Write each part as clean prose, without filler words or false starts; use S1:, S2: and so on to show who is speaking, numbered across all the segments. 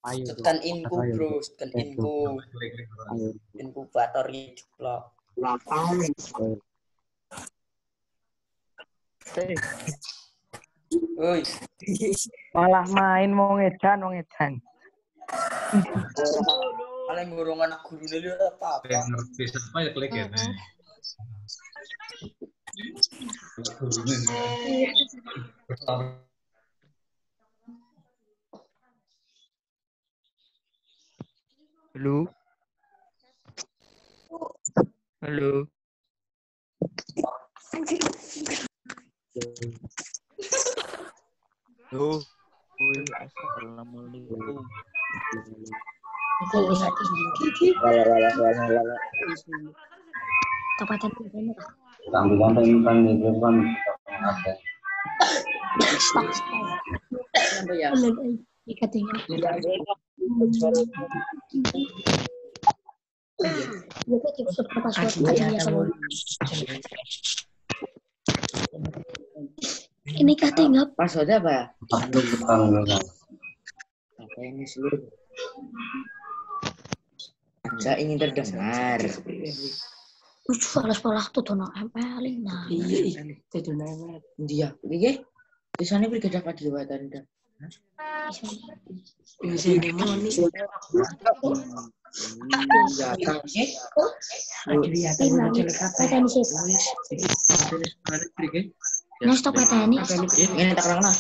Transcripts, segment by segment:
S1: Tekan info bro, tekan info. Inkubator jeblok. Oi.
S2: Malah main mau ngedan.
S1: Malah ngurung anak guru dulu apa?
S3: Ngerti siapa ya klik ya.
S4: Halo. Halo. Halo. Woi, assalamualaikum.
S5: Ini tinggal
S1: Passwordnya apa ya? Apa ini seluruh? Saya ingin terdaftar.
S5: sekolah tuh dono ML nah.
S1: Iya, itu dono ML. Dia, iya. Di sana berbeda pada jabatan dah. Di sini mana?
S5: Nah, stop ini.
S1: Ini tak kenal.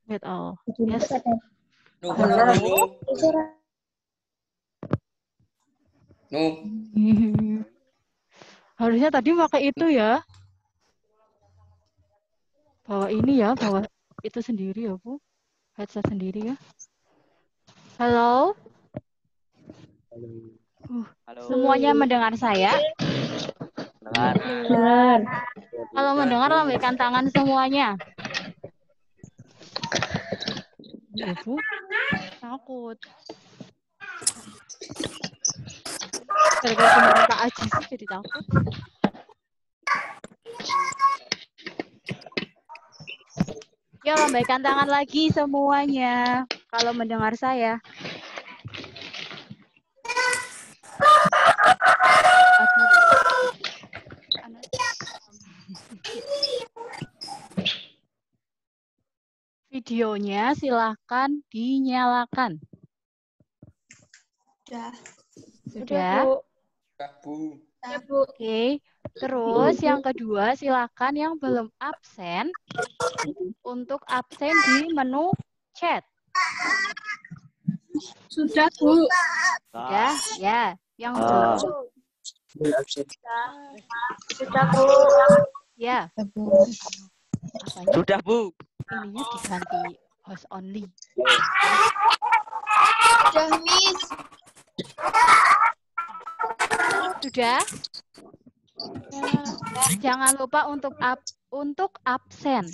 S6: Get all. Harusnya tadi pakai itu ya. Bawa ini ya, bawa itu sendiri ya, Bu. Headset sendiri ya. Halo.
S4: Halo.
S6: Semuanya mendengar saya?
S4: Dengar.
S6: Kalau mendengar, lambaikan tangan semuanya. Ya, Bu. Takut. Gara-gara kemarin Pak Aji sih jadi takut. Ya, lambaikan tangan lagi semuanya. Kalau mendengar saya. Videonya silahkan dinyalakan. Sudah?
S1: Bu.
S6: Oke. Terus yang kedua, silakan yang belum absen untuk absen di menu chat.
S5: Sudah, Bu.
S6: Ya, ya. Yang belum.
S5: Sudah, Bu.
S6: Ya. Apanya?
S4: Sudah, Bu.
S6: Ininya diganti host only.
S5: Sudah, Miss.
S6: Sudah? Jangan lupa untuk absen.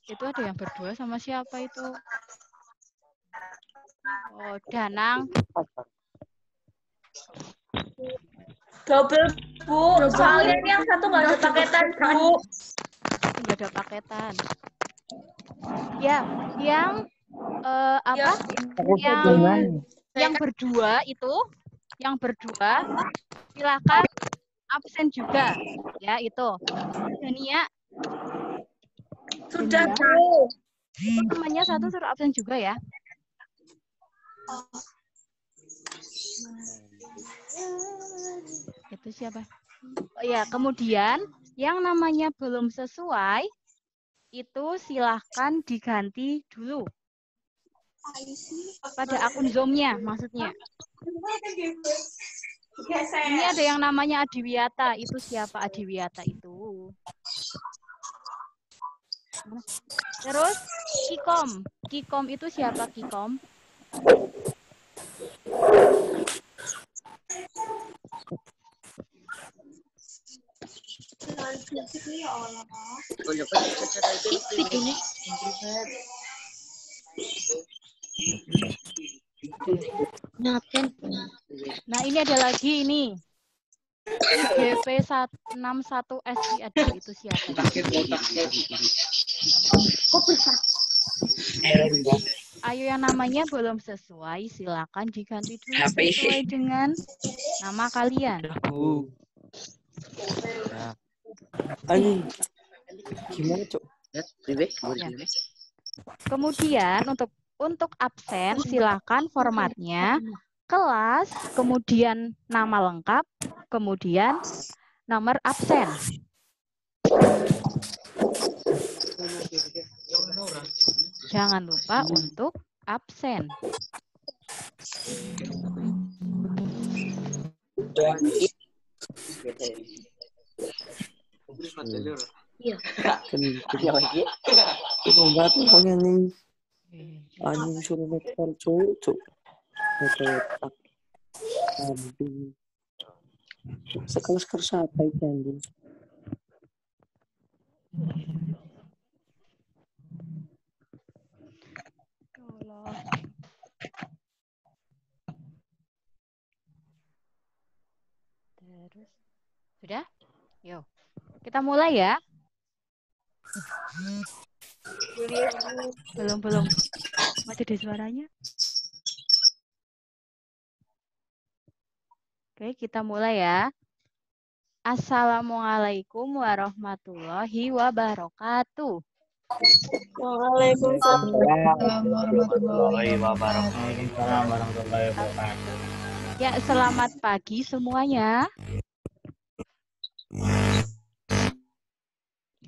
S6: Itu ada yang berdua sama siapa itu? Oh, Danang.
S5: Double, Bu. Soalnya ini yang satu nggak ada paketan, Bu.
S6: Nggak ada paketan. Ya, yang apa? Yang berdua itu, yang berdua silakan absen juga, ya itu. Dania.
S5: Sudah, Bu.
S6: Temannya satu suruh absen juga ya. Itu siapa? Oh ya, kemudian yang namanya belum sesuai itu silahkan diganti dulu. Pada akun Zoom-nya maksudnya. Ini ada yang namanya Adiwiyata. Itu siapa Adiwiyata itu? Terus Kikom. Kikom itu siapa Kikom? Tik ini. Nah, ini ada lagi ini. IGP 161SI ada itu siapa? Ayo yang namanya belum sesuai, silakan diganti dulu sesuai dengan nama kalian.
S2: Gimana, Cuk?
S6: Ya. Kemudian untuk absen silakan formatnya kelas, kemudian nama lengkap, kemudian nomor absen. Jangan lupa untuk absen.
S1: Iya.
S2: Obat pokoknya nih. Anjing suruh nektar, Cuk. Netak. Kambing. Sekelas kerja apa itu anjing?
S6: Terus sudah? Yuk. Kita mulai ya. Belum. Masih ada suaranya. Oke, kita mulai ya. Assalamualaikum warahmatullahi wabarakatuh.
S5: Waalaikumsalam
S3: warahmatullahi wabarakatuh.
S6: Ya, selamat pagi semuanya.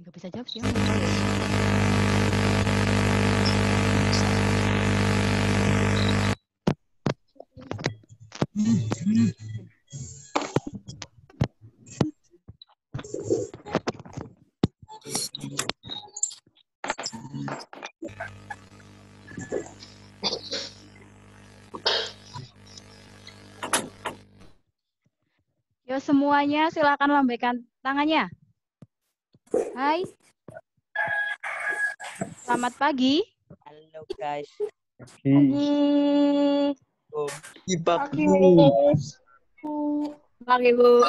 S6: Nggak bisa jawab sih. Yo semuanya silakan lambaikan tangannya. Hai. Selamat pagi.
S4: Halo guys.
S5: Pagi.
S4: Pagi.
S5: Pagi, Bu.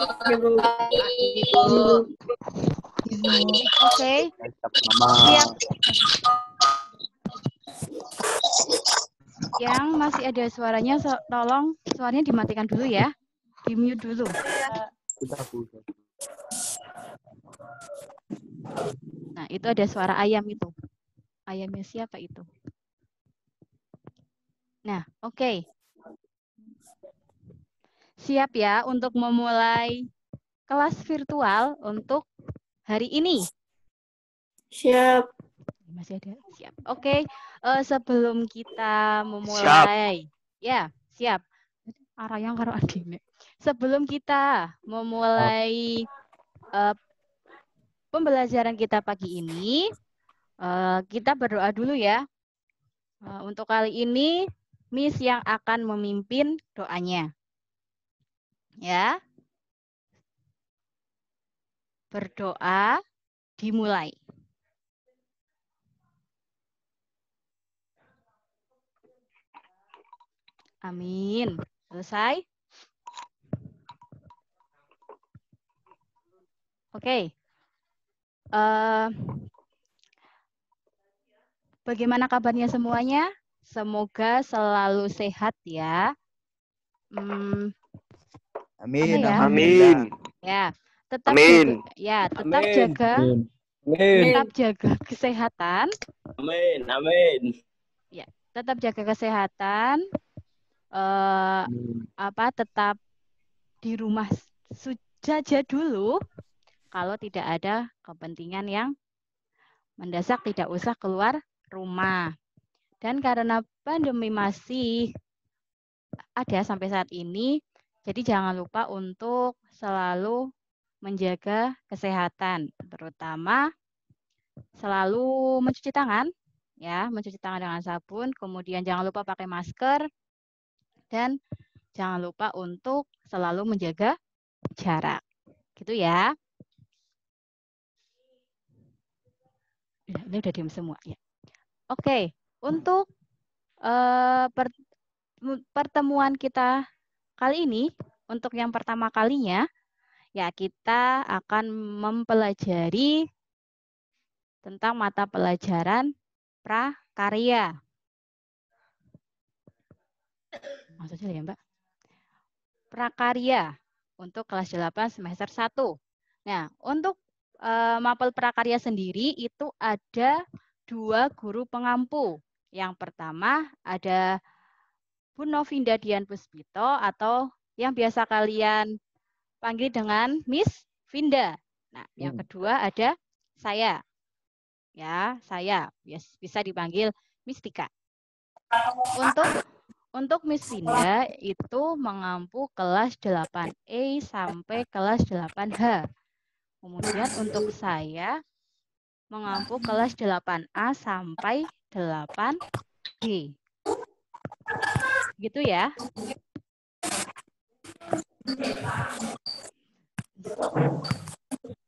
S6: Oke. Siap. Yang masih ada suaranya, tolong suaranya dimatikan dulu ya. Di-mute dulu. Nah, itu ada suara ayam itu. Ayamnya siapa itu? Nah, oke. Siap ya untuk memulai kelas virtual untuk hari ini?
S5: Siap.
S6: Masih ada? Siap. Oke, sebelum kita memulai. Ya, siap. Arah yang karo adine. Sebelum kita memulai pembelajaran kita pagi ini, kita berdoa dulu ya. Untuk kali ini, Miss yang akan memimpin doanya. Ya. Berdoa dimulai. Amin. Selesai? Oke. Bagaimana kabarnya semuanya? Semoga selalu sehat ya.
S4: Amin.
S6: Ya?
S4: Amin.
S6: Ya, tetap
S4: Amin.
S6: jaga, ya, tetap jaga, tetap jaga kesehatan.
S4: Amin. Amin.
S6: Ya, tetap jaga kesehatan. Tetap di rumah saja dulu. Kalau tidak ada kepentingan yang mendesak, tidak usah keluar rumah. Dan karena pandemi masih ada sampai saat ini, jadi jangan lupa untuk selalu menjaga kesehatan, terutama selalu mencuci tangan, ya, mencuci tangan dengan sabun. Kemudian jangan lupa pakai masker dan jangan lupa untuk selalu menjaga jarak. Gitu ya. Ini udah diam semua ya. Oke, untuk pertemuan kita kali ini, untuk yang pertama kalinya, ya kita akan mempelajari tentang mata pelajaran prakarya. Maksudnya ya Mbak? Prakarya untuk kelas 8 semester 1. Nah, untuk mapel prakarya sendiri itu ada 2 guru pengampu. Yang pertama ada Bu Novinda Dian Puspito atau yang biasa kalian panggil dengan Miss Vinda. Nah, yang kedua ada saya. Ya, saya bisa dipanggil Miss Tika. Untuk Miss Vinda itu mengampu kelas 8E sampai kelas 8H. Kemudian untuk saya mengampu kelas 8A sampai 8G. Gitu ya.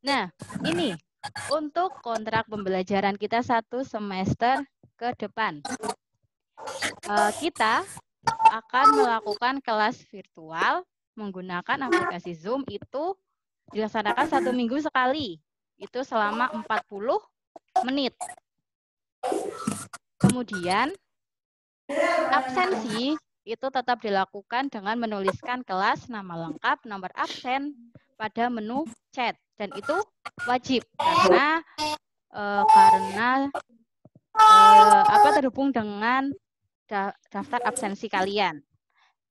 S6: Nah, ini untuk kontrak pembelajaran kita 1 semester ke depan. Kita akan melakukan kelas virtual menggunakan aplikasi Zoom itu dilaksanakan 1 minggu sekali. Itu selama 40 menit. Kemudian absensi itu tetap dilakukan dengan menuliskan kelas, nama lengkap, nomor absen pada menu chat. Dan itu wajib karena terhubung dengan daftar absensi kalian.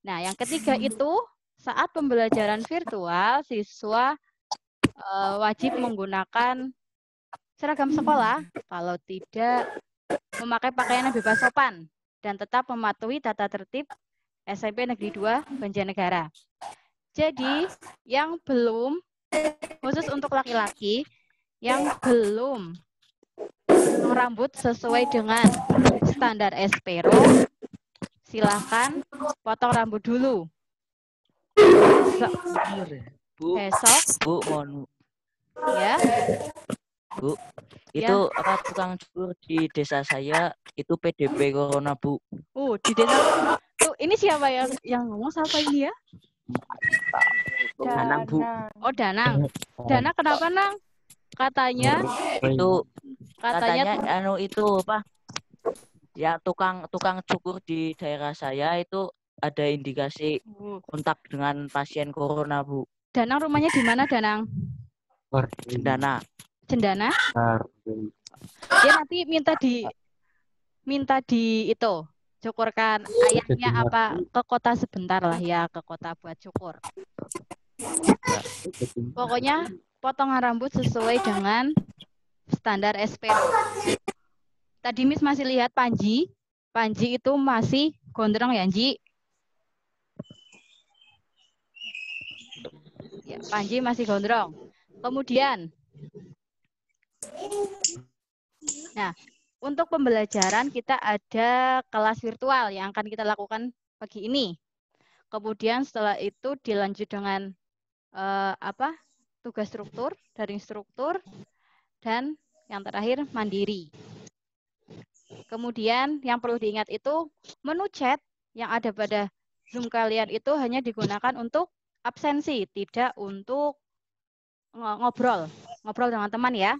S6: Nah, yang ketiga itu saat pembelajaran virtual, siswa wajib menggunakan seragam sekolah kalau tidak memakai pakaian yang bebas sopan dan tetap mematuhi tata tertib SMP Negeri 2 Banjarnegara. Jadi, yang belum, khusus untuk laki-laki, yang belum rambut sesuai dengan standar Espero, silahkan potong rambut dulu. Besok,
S4: Bu, mohon
S6: ya.
S4: Bu, itu apa tukang cukur di desa saya itu PDP Corona, Bu.
S6: Di desa tuh ini siapa yang ngomong, siapa ini ya?
S4: Danang, Bu.
S6: Oh, Danang. Danang kenapa, Nang? Katanya
S4: itu apa? Ya tukang cukur di daerah saya itu ada indikasi kontak dengan pasien corona, Bu.
S6: Danang rumahnya di mana, Danang?
S4: Cendana.
S6: Cendana? Dia nanti minta di itu cukurkan ayahnya apa ke kota sebentar lah ya, ke kota buat cukur. Pokoknya potongan rambut sesuai dengan standar Espero. Tadi Miss masih lihat Panji. Panji itu masih gondrong ya, Ji? Ya, Panji masih gondrong. Kemudian, nah, untuk pembelajaran kita ada kelas virtual yang akan kita lakukan pagi ini. Kemudian setelah itu dilanjut dengan tugas struktur, daring struktur, dan yang terakhir mandiri. Kemudian yang perlu diingat itu menu chat yang ada pada Zoom kalian itu hanya digunakan untuk absensi, tidak untuk ngobrol dengan teman ya.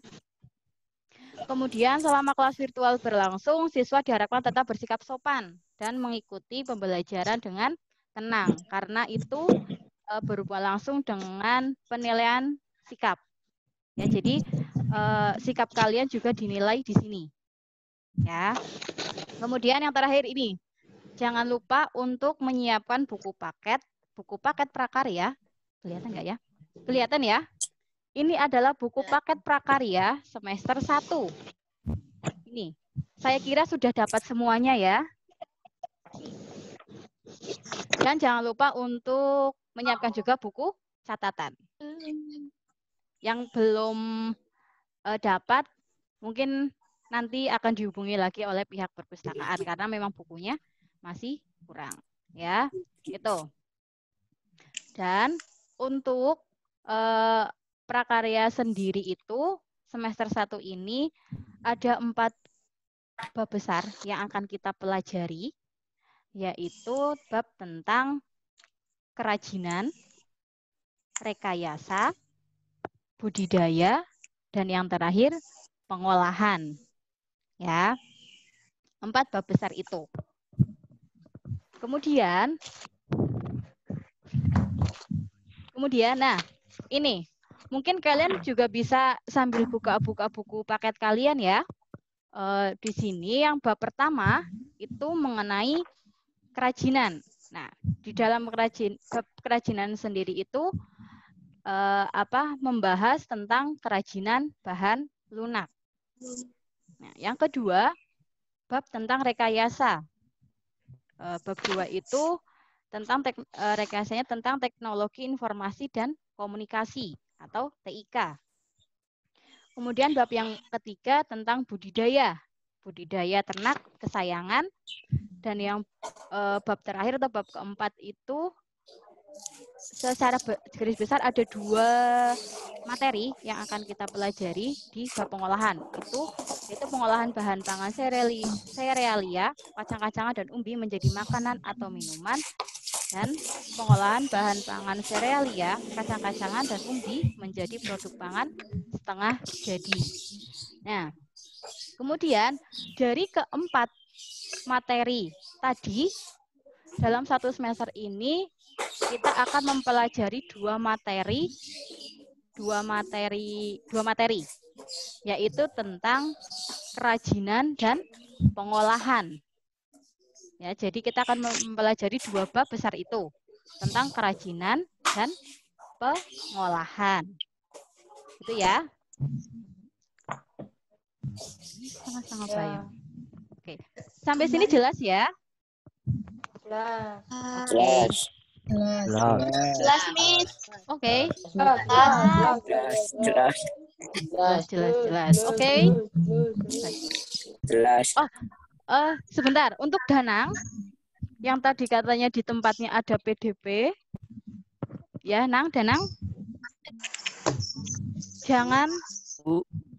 S6: Kemudian selama kelas virtual berlangsung, siswa diharapkan tetap bersikap sopan dan mengikuti pembelajaran dengan tenang karena itu berhubungan langsung dengan penilaian sikap. Ya, jadi sikap kalian juga dinilai di sini. Ya. Kemudian yang terakhir ini, jangan lupa untuk menyiapkan buku paket prakarya. Kelihatan nggak ya? Kelihatan ya? Ini adalah buku paket prakarya semester 1. Ini, saya kira sudah dapat semuanya ya. Dan jangan lupa untuk menyiapkan juga buku catatan. Yang belum dapat, mungkin nanti akan dihubungi lagi oleh pihak perpustakaan karena memang bukunya masih kurang ya. Itu. Dan untuk prakarya sendiri itu semester 1 ini ada 4 bab besar yang akan kita pelajari, yaitu bab tentang kerajinan, rekayasa, budidaya, dan yang terakhir pengolahan. Ya, 4 bab besar itu. Kemudian, nah ini mungkin kalian juga bisa sambil buka-buka buku paket kalian ya. Di sini yang bab pertama itu mengenai kerajinan. Nah, di dalam bab kerajinan sendiri itu membahas tentang kerajinan bahan lunak. Nah, yang kedua bab tentang rekayasa. Bab 2 itu tentang rekayasanya tentang teknologi informasi dan komunikasi atau TIK. Kemudian bab yang ketiga tentang budidaya ternak kesayangan, dan yang bab terakhir atau bab keempat itu secara garis besar ada 2 materi yang akan kita pelajari di bab pengolahan. Yaitu pengolahan bahan pangan serealia, kacang-kacangan dan umbi menjadi makanan atau minuman, dan pengolahan bahan pangan serealia, kacang-kacangan dan umbi menjadi produk pangan setengah jadi. Nah, kemudian dari keempat materi tadi dalam 1 semester ini kita akan mempelajari 2 materi, yaitu tentang kerajinan dan pengolahan. Ya, jadi kita akan mempelajari 2 bab besar itu tentang kerajinan dan pengolahan. Itu ya. Sangat-sangat baik. Oke, sampai sini jelas ya?
S2: Jelas.
S5: Jelas, Miss.
S6: Oke.
S2: Jelas.
S6: Oke.
S2: Jelas.
S6: Sebentar, untuk Danang yang tadi katanya di tempatnya ada PDP. Ya, Danang.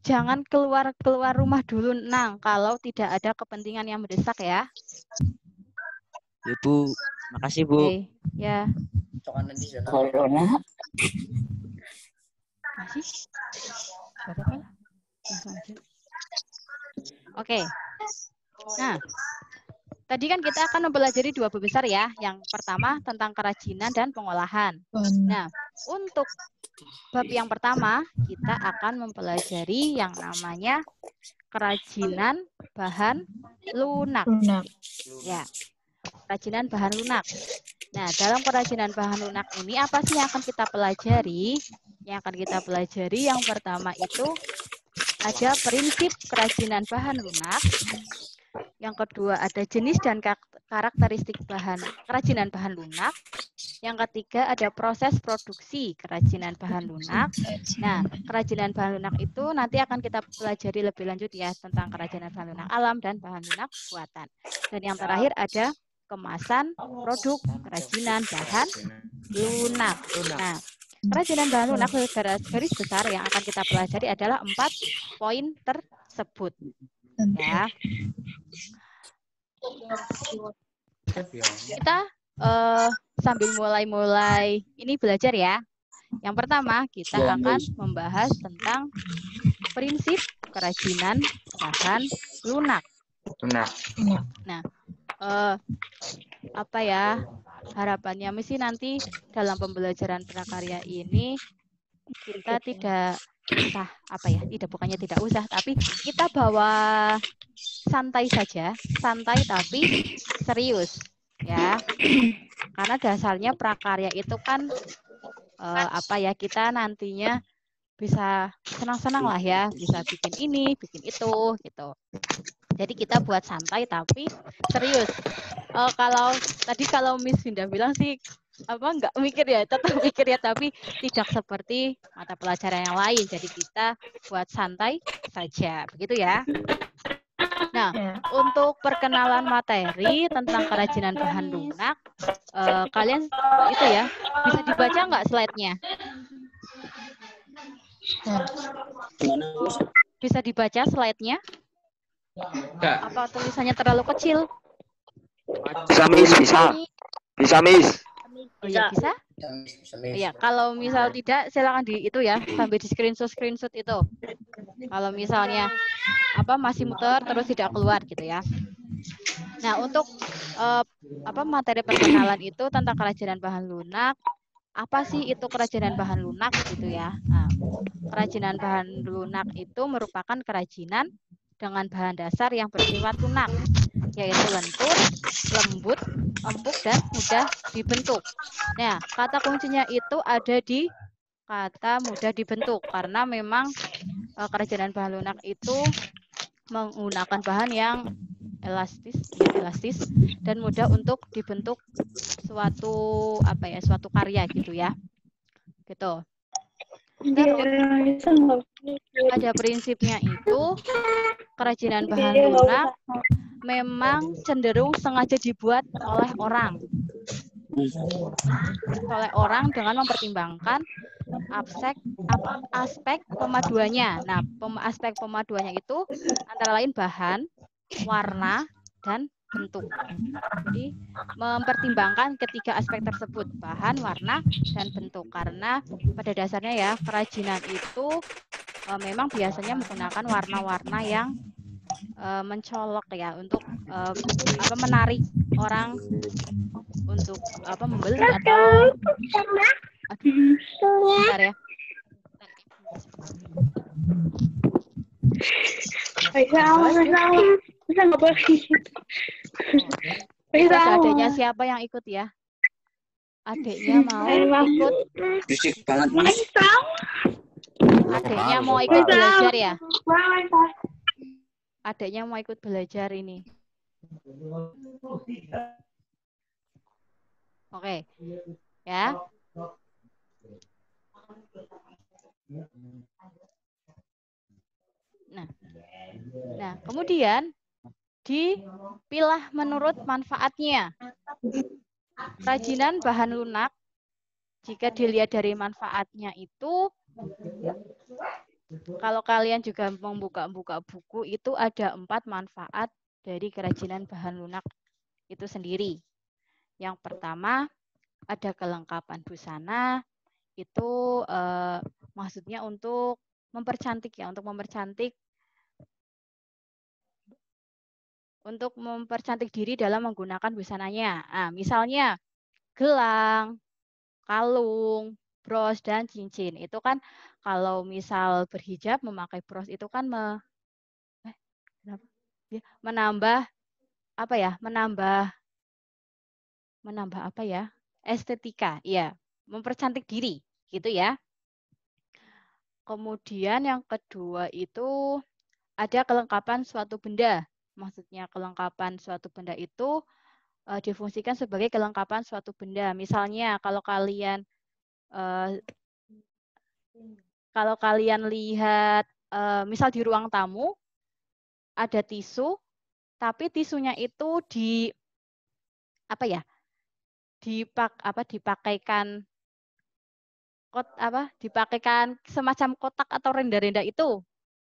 S6: Jangan keluar rumah dulu, Nang, kalau tidak ada kepentingan yang mendesak ya.
S4: Ya, Bu. Makasih, Bu.
S6: Oke, ya.
S2: Corona.
S6: Masih? Gak apa-apa lah. Langsung aja. Oke. Nah, tadi kan kita akan mempelajari 2 bab besar ya. Yang pertama tentang kerajinan dan pengolahan. Nah, untuk bab yang pertama kita akan mempelajari yang namanya kerajinan bahan lunak. Ya, kerajinan bahan lunak. Nah, dalam kerajinan bahan lunak ini apa sih yang akan kita pelajari? Yang akan kita pelajari yang pertama itu ada prinsip kerajinan bahan lunak. Yang kedua ada jenis dan karakteristik kerajinan bahan lunak. Yang ketiga ada proses produksi kerajinan bahan lunak. Nah, kerajinan bahan lunak itu nanti akan kita pelajari lebih lanjut ya tentang kerajinan bahan lunak alam dan bahan lunak buatan. Dan yang terakhir ada kemasan produk kerajinan bahan lunak. Nah, kerajinan bahan lunak garis besar yang akan kita pelajari adalah 4 poin tersebut. Ya. Kita sambil mulai ini belajar ya. Yang pertama kita akan membahas tentang prinsip kerajinan bahan lunak. Nah, apa ya harapannya mesti nanti dalam pembelajaran prakarya ini kita tidak usah tapi kita bawa santai saja, santai tapi serius ya, karena dasarnya prakarya itu kan kita nantinya bisa senang-senang lah ya, bisa bikin ini bikin itu gitu. Jadi kita buat santai tapi serius. Kalau Miss Vinda bilang sih nggak mikir ya, tetap mikir ya, tapi tidak seperti mata pelajaran yang lain. Jadi kita buat santai saja, begitu ya. Nah, untuk perkenalan materi tentang kerajinan bahan lunak, kalian itu ya bisa dibaca nggak slide-nya?
S2: Gimana?
S6: Bisa dibaca slide-nya?
S3: Kak,
S6: Apa tulisannya terlalu kecil?
S7: Bisa, Miss, bisa. Bisa, Miss.
S6: Oh ya, bisa? Iya, kalau misal tidak silakan di itu ya, sambil di screenshot itu. Kalau misalnya masih muter terus tidak keluar gitu ya. Nah, untuk materi perkenalan itu tentang kerajinan bahan lunak, apa sih itu kerajinan bahan lunak gitu ya. Nah, kerajinan bahan lunak itu merupakan kerajinan dengan bahan dasar yang bersifat lunak, yaitu lentur, lembut, empuk, dan mudah dibentuk. Nah, kata kuncinya itu ada di kata mudah dibentuk, karena memang kerajinan bahan lunak itu menggunakan bahan yang elastis dan mudah untuk dibentuk suatu suatu karya gitu ya. Gitu. Terus ada prinsipnya itu kerajinan bahan lunak memang cenderung sengaja dibuat oleh orang dengan mempertimbangkan aspek pemaduannya. Nah, aspek pemaduannya itu antara lain bahan, warna, dan bentuk. Jadi mempertimbangkan ketiga aspek tersebut, bahan, warna, dan bentuk. Karena pada dasarnya ya kerajinan itu memang biasanya menggunakan warna-warna yang mencolok ya untuk menarik orang untuk membeli atau bentar ya. Bisa adiknya siapa yang ikut ya? Adiknya mau ikut?
S2: Berisik banget, Mas.
S6: Adiknya mau ikut belajar ya? Adiknya mau ikut belajar ini. Oke. Ya. Nah, kemudian dipilah menurut manfaatnya. Kerajinan bahan lunak, jika dilihat dari manfaatnya itu, kalau kalian juga membuka buku, itu ada 4 manfaat dari kerajinan bahan lunak itu sendiri. Yang pertama, ada kelengkapan busana, itu maksudnya untuk mempercantik ya, untuk mempercantik diri dalam menggunakan busananya. Nah, misalnya gelang, kalung, bros, dan cincin. Itu kan kalau misal berhijab memakai bros itu kan menambah estetika, ya, mempercantik diri, gitu ya. Kemudian yang kedua itu ada kelengkapan suatu benda. Maksudnya kelengkapan suatu benda itu difungsikan sebagai kelengkapan suatu benda. Misalnya kalau kalian lihat misal di ruang tamu ada tisu, tapi tisunya itu dipakaikan semacam kotak atau renda-renda itu.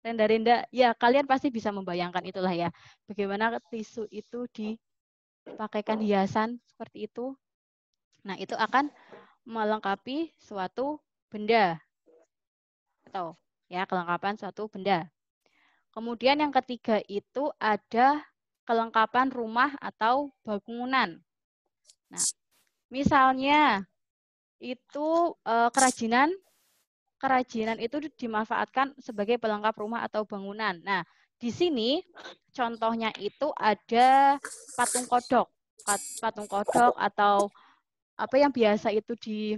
S6: Renda-renda, ya kalian pasti bisa membayangkan itulah ya. Bagaimana tisu itu dipakaikan hiasan seperti itu. Nah, itu akan melengkapi suatu benda. Atau ya, kelengkapan suatu benda. Kemudian yang ketiga itu ada kelengkapan rumah atau bangunan. Nah, misalnya itu kerajinan itu dimanfaatkan sebagai pelengkap rumah atau bangunan. Nah, di sini contohnya itu ada patung kodok. Patung kodok atau apa yang biasa itu di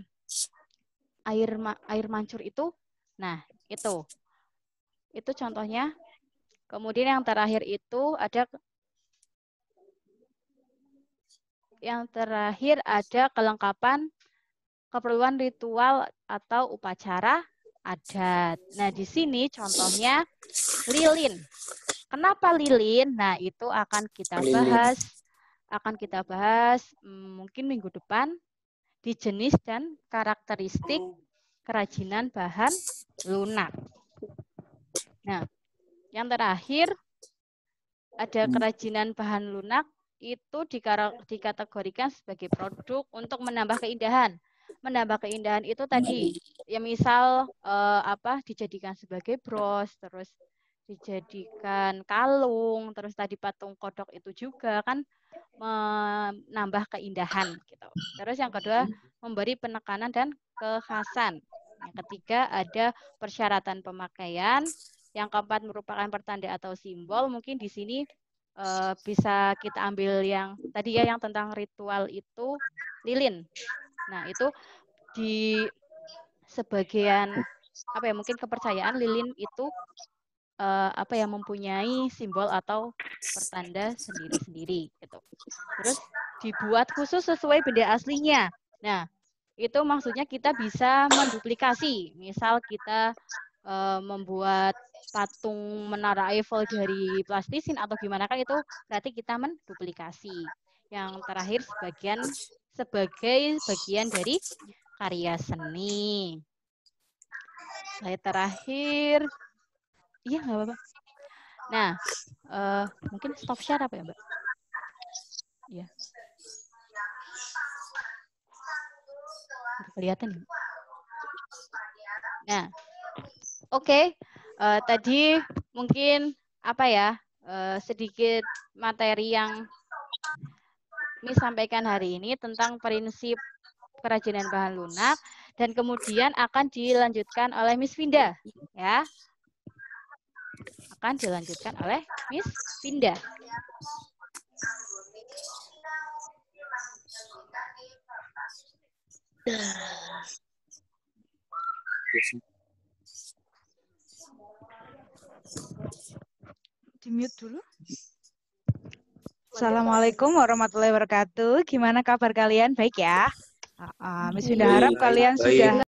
S6: air mancur itu. Nah, itu contohnya. Kemudian yang terakhir itu ada yang terakhir ada kelengkapan keperluan ritual atau upacara adat. Nah, di sini contohnya lilin. Kenapa lilin? Nah, itu akan kita bahas mungkin minggu depan di jenis dan karakteristik kerajinan bahan lunak. Nah, yang terakhir ada kerajinan bahan lunak itu dikategorikan sebagai produk untuk menambah keindahan. Menambah keindahan itu tadi ya misal dijadikan sebagai bros, terus dijadikan kalung, terus tadi patung kodok itu juga kan menambah keindahan gitu. Terus yang kedua memberi penekanan dan kekhasan. Yang ketiga ada persyaratan pemakaian. Yang keempat merupakan pertanda atau simbol. Mungkin di sini bisa kita ambil yang tadi ya yang tentang ritual itu lilin. Nah, itu di sebagian mungkin kepercayaan lilin itu mempunyai simbol atau pertanda sendiri-sendiri gitu. Terus dibuat khusus sesuai benda aslinya. Nah, itu maksudnya kita bisa menduplikasi. Misal kita membuat patung menara Eiffel dari plastisin atau gimana kan itu berarti kita menduplikasi. Yang terakhir sebagai bagian dari karya seni. Slide terakhir. Iya, nggak apa-apa. Nah, mungkin stop share apa ya, Mbak? Iya. Kelihatan ya? Nah, oke. Tadi mungkin sedikit materi yang Miss sampaikan hari ini tentang prinsip kerajinan bahan lunak dan kemudian akan dilanjutkan oleh Miss Vinda, ya. Akan dilanjutkan oleh Miss Vinda.
S8: Di-mute dulu. Assalamualaikum warahmatullahi wabarakatuh. Gimana kabar kalian? Baik ya? Miss Vinda harap kalian sudah